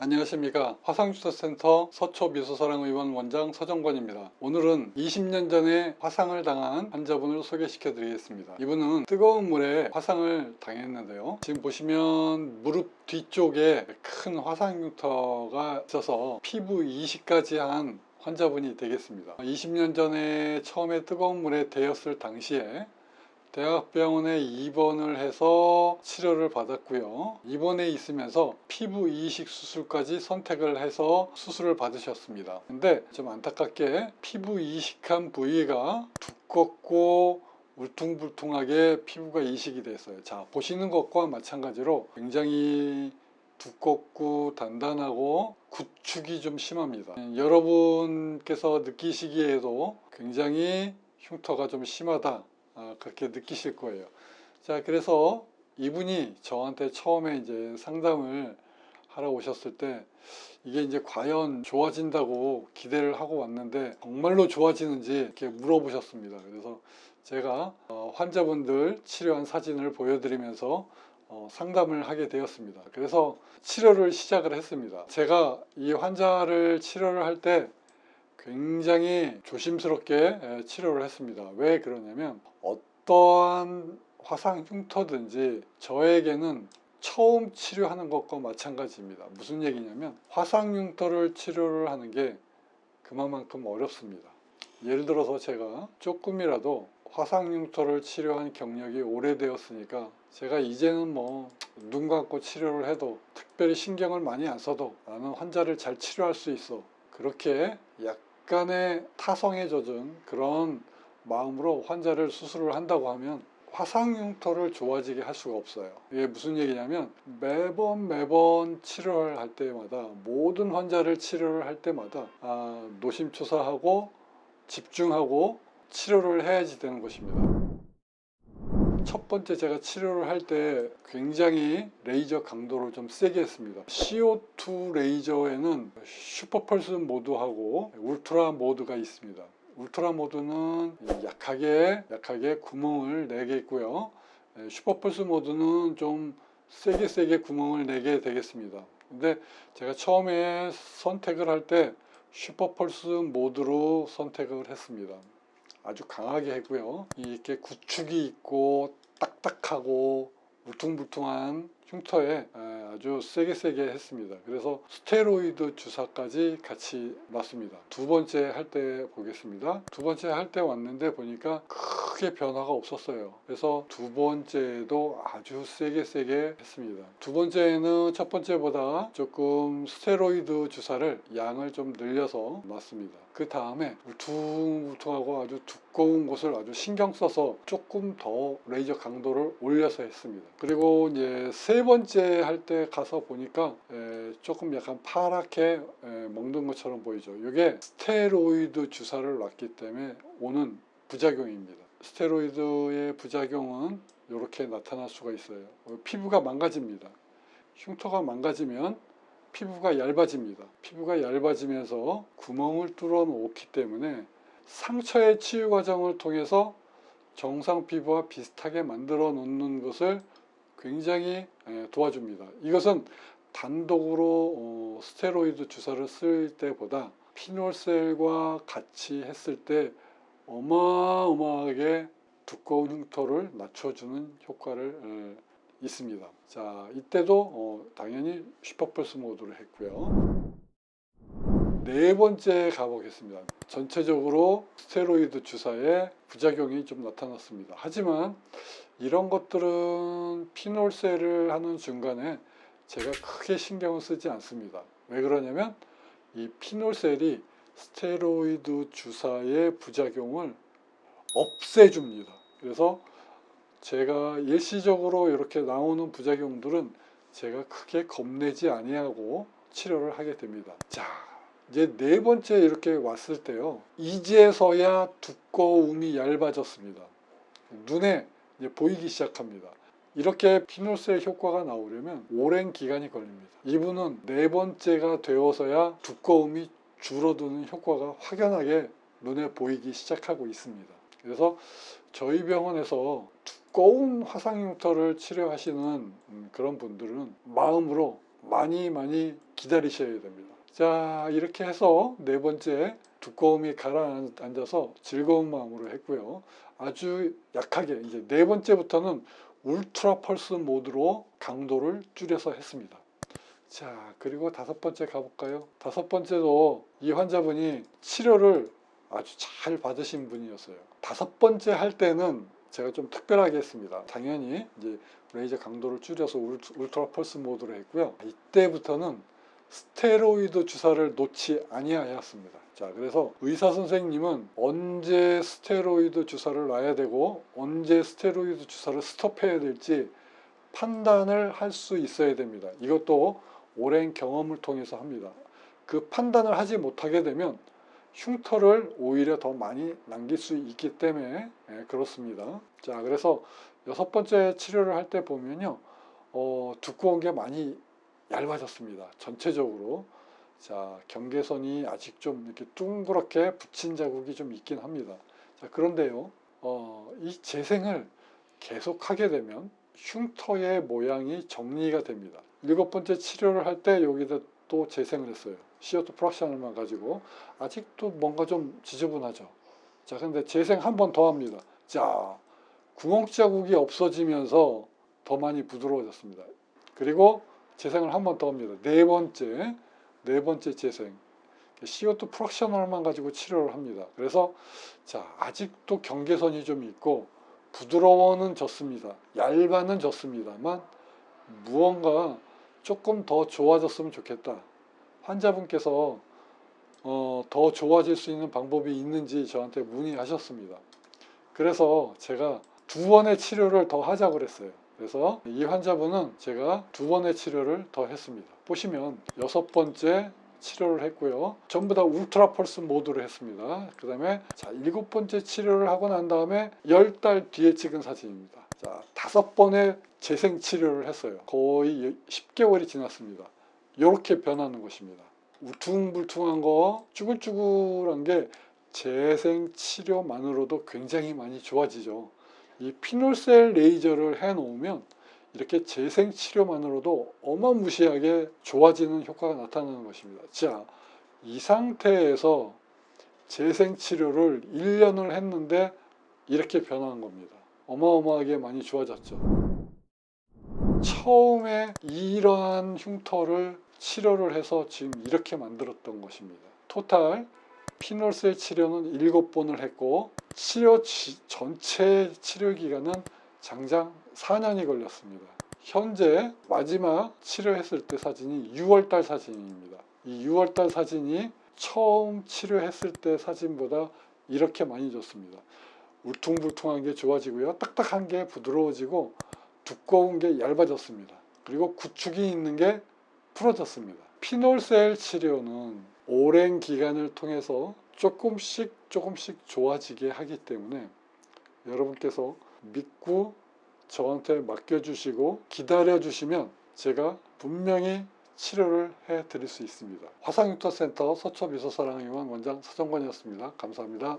안녕하십니까. 화상주사센터 서초미소사랑의원 원장 서정권입니다. 오늘은 20년 전에 화상을 당한 환자분을 소개시켜 드리겠습니다. 이분은 뜨거운 물에 화상을 당했는데요, 지금 보시면 무릎 뒤쪽에 큰 화상 흉터가 있어서 피부 이식까지 한 환자분이 되겠습니다. 20년 전에 처음에 뜨거운 물에 데였을 당시에 대학병원에 입원을 해서 치료를 받았고요. 입원해 있으면서 피부 이식 수술까지 선택을 해서 수술을 받으셨습니다. 근데 좀 안타깝게 피부 이식한 부위가 두껍고 울퉁불퉁하게 피부가 이식이 됐어요. 자, 보시는 것과 마찬가지로 굉장히 두껍고 단단하고 구축이 좀 심합니다. 여러분께서 느끼시기에도 굉장히 흉터가 좀 심하다, 그렇게 느끼실 거예요. 자, 그래서 이분이 저한테 처음에 이제 상담을 하러 오셨을 때 이게 이제 과연 좋아진다고 기대를 하고 왔는데 정말로 좋아지는지 이렇게 물어보셨습니다. 그래서 제가 환자분들 치료한 사진을 보여드리면서 상담을 하게 되었습니다. 그래서 치료를 시작을 했습니다. 제가 이 환자를 치료를 할 때 굉장히 조심스럽게 치료를 했습니다. 왜 그러냐면 어떠한 화상 흉터든지 저에게는 처음 치료하는 것과 마찬가지입니다. 무슨 얘기냐면 화상 흉터를 치료를 하는 게 그만큼 어렵습니다. 예를 들어서 제가 조금이라도 화상 흉터를 치료한 경력이 오래되었으니까 제가 이제는 뭐 눈 감고 치료를 해도 특별히 신경을 많이 안 써도 나는 환자를 잘 치료할 수 있어, 그렇게 약간의 타성에 젖은 그런 마음으로 환자를 수술을 한다고 하면 화상 흉터를 좋아지게 할 수가 없어요. 이게 무슨 얘기냐면 매번 치료를 할 때마다, 모든 환자를 치료를 할 때마다 노심초사하고 집중하고 치료를 해야지 되는 것입니다. 첫 번째, 제가 치료를 할 때 굉장히 레이저 강도를 좀 세게 했습니다. CO2 레이저에는 슈퍼펄스 모드하고 울트라 모드가 있습니다. 울트라 모드는 약하게 구멍을 내게 있고요, 슈퍼펄스 모드는 좀 세게 구멍을 내게 되겠습니다. 근데 제가 처음에 선택을 할 때 슈퍼펄스 모드로 선택을 했습니다. 아주 강하게 했고요. 이렇게 구축이 있고 딱딱하고 울퉁불퉁한 흉터에 아주 세게 했습니다. 그래서 스테로이드 주사까지 같이 놨습니다. 두 번째 할 때 보겠습니다. 두 번째 할 때 왔는데 보니까 크게 변화가 없었어요. 그래서 두 번째도 아주 세게 했습니다. 두 번째는 첫 번째보다 조금 스테로이드 주사를 양을 좀 늘려서 놨습니다. 그 다음에 울퉁불퉁하고 아주 두꺼운 곳을 아주 신경 써서 조금 더 레이저 강도를 올려서 했습니다. 그리고 이제 세 번째 할 때 가서 보니까 조금 약간 파랗게 먹는 것처럼 보이죠. 이게 스테로이드 주사를 놨기 때문에 오는 부작용입니다. 스테로이드의 부작용은 이렇게 나타날 수가 있어요. 피부가 망가집니다. 흉터가 망가지면 피부가 얇아집니다. 피부가 얇아지면서 구멍을 뚫어 놓기 때문에 상처의 치유 과정을 통해서 정상 피부와 비슷하게 만들어 놓는 것을 굉장히 도와줍니다. 이것은 단독으로 스테로이드 주사를 쓸 때보다 피놀셀과 같이 했을 때 어마어마하게 두꺼운 흉터를 낮춰주는 효과를 있습니다. 자, 이때도 당연히 슈퍼펄스 모드로 했고요. 네 번째 가보겠습니다. 전체적으로 스테로이드 주사에 부작용이 좀 나타났습니다. 하지만 이런 것들은 피놀셀을 하는 중간에 제가 크게 신경을 쓰지 않습니다. 왜 그러냐면 이 피놀셀이 스테로이드 주사의 부작용을 없애줍니다. 그래서 제가 일시적으로 이렇게 나오는 부작용들은 제가 크게 겁내지 아니하고 치료를 하게 됩니다. 자, 이제 네 번째 이렇게 왔을 때요, 이제서야 두꺼움이 얇아졌습니다. 눈에 이제 보이기 시작합니다. 이렇게 피놀셀 효과가 나오려면 오랜 기간이 걸립니다. 이분은 네 번째가 되어서야 두꺼움이 줄어드는 효과가 확연하게 눈에 보이기 시작하고 있습니다. 그래서 저희 병원에서 두꺼운 화상 흉터를 치료하시는 그런 분들은 마음으로 많이 기다리셔야 됩니다. 자, 이렇게 해서 네 번째 두꺼움이 가라앉아서 즐거운 마음으로 했고요. 아주 약하게 이제 네 번째부터는 울트라 펄스 모드로 강도를 줄여서 했습니다. 자, 그리고 다섯 번째 가볼까요? 다섯 번째도 이 환자분이 치료를 아주 잘 받으신 분이었어요. 다섯 번째 할 때는 제가 좀 특별하게 했습니다. 당연히 이제 레이저 강도를 줄여서 울트라 펄스 모드로 했고요. 이때부터는 스테로이드 주사를 놓지 아니하였습니다. 자, 그래서 의사 선생님은 언제 스테로이드 주사를 놔야 되고 언제 스테로이드 주사를 스톱해야 될지 판단을 할 수 있어야 됩니다. 이것도 오랜 경험을 통해서 합니다. 그 판단을 하지 못하게 되면 흉터를 오히려 더 많이 남길 수 있기 때문에 그렇습니다. 자, 그래서 여섯 번째 치료를 할 때 보면요, 두꺼운 게 많이 얇아졌습니다. 전체적으로. 자, 경계선이 아직 좀 이렇게 둥그렇게 붙인 자국이 좀 있긴 합니다. 자, 그런데요, 이 재생을 계속하게 되면 흉터의 모양이 정리가 됩니다. 일곱 번째 치료를 할 때 여기다 또 재생을 했어요. CO2 프락션을만 가지고. 아직도 뭔가 좀 지저분하죠. 자, 근데 재생 한 번 더 합니다. 자, 구멍 자국이 없어지면서 더 많이 부드러워졌습니다. 그리고 재생을 한 번 더 합니다. 네 번째 재생. CO2 프락셔널만 가지고 치료를 합니다. 그래서 자, 아직도 경계선이 좀 있고 부드러워는 졌습니다. 얇아는 졌습니다만 무언가 조금 더 좋아졌으면 좋겠다. 환자분께서 더 좋아질 수 있는 방법이 있는지 저한테 문의하셨습니다. 그래서 제가 두 번의 치료를 더 하자고 그랬어요. 그래서 이 환자분은 제가 두 번의 치료를 더 했습니다. 보시면 여섯 번째 치료를 했고요. 전부 다 울트라 펄스 모드로 했습니다. 그 다음에 자, 일곱 번째 치료를 하고 난 다음에 10달 뒤에 찍은 사진입니다. 자, 다섯 번의 재생 치료를 했어요. 거의 10개월이 지났습니다. 이렇게 변하는 것입니다. 울퉁불퉁한 거, 쭈글쭈글한 게 재생 치료만으로도 굉장히 많이 좋아지죠. 이 피놀셀 레이저를 해 놓으면 이렇게 재생 치료만으로도 어마무시하게 좋아지는 효과가 나타나는 것입니다. 자, 이 상태에서 재생 치료를 1년을 했는데 이렇게 변한 겁니다. 어마어마하게 많이 좋아졌죠. 처음에 이러한 흉터를 치료를 해서 지금 이렇게 만들었던 것입니다. 토탈 피놀셀 치료는 7번을 했고 전체 치료 기간은 장장 4년이 걸렸습니다. 현재 마지막 치료했을 때 사진이 6월달 사진입니다. 이 6월달 사진이 처음 치료했을 때 사진보다 이렇게 많이 좋습니다. 울퉁불퉁한 게 좋아지고요. 딱딱한 게 부드러워지고 두꺼운 게 얇아졌습니다. 그리고 구축이 있는 게 풀어졌습니다. 피놀셀 치료는 오랜 기간을 통해서 조금씩 좋아지게 하기 때문에 여러분께서 믿고 저한테 맡겨주시고 기다려주시면 제가 분명히 치료를 해드릴 수 있습니다. 화상흉터센터 서초미소사랑의원 원장 서정권이었습니다. 감사합니다.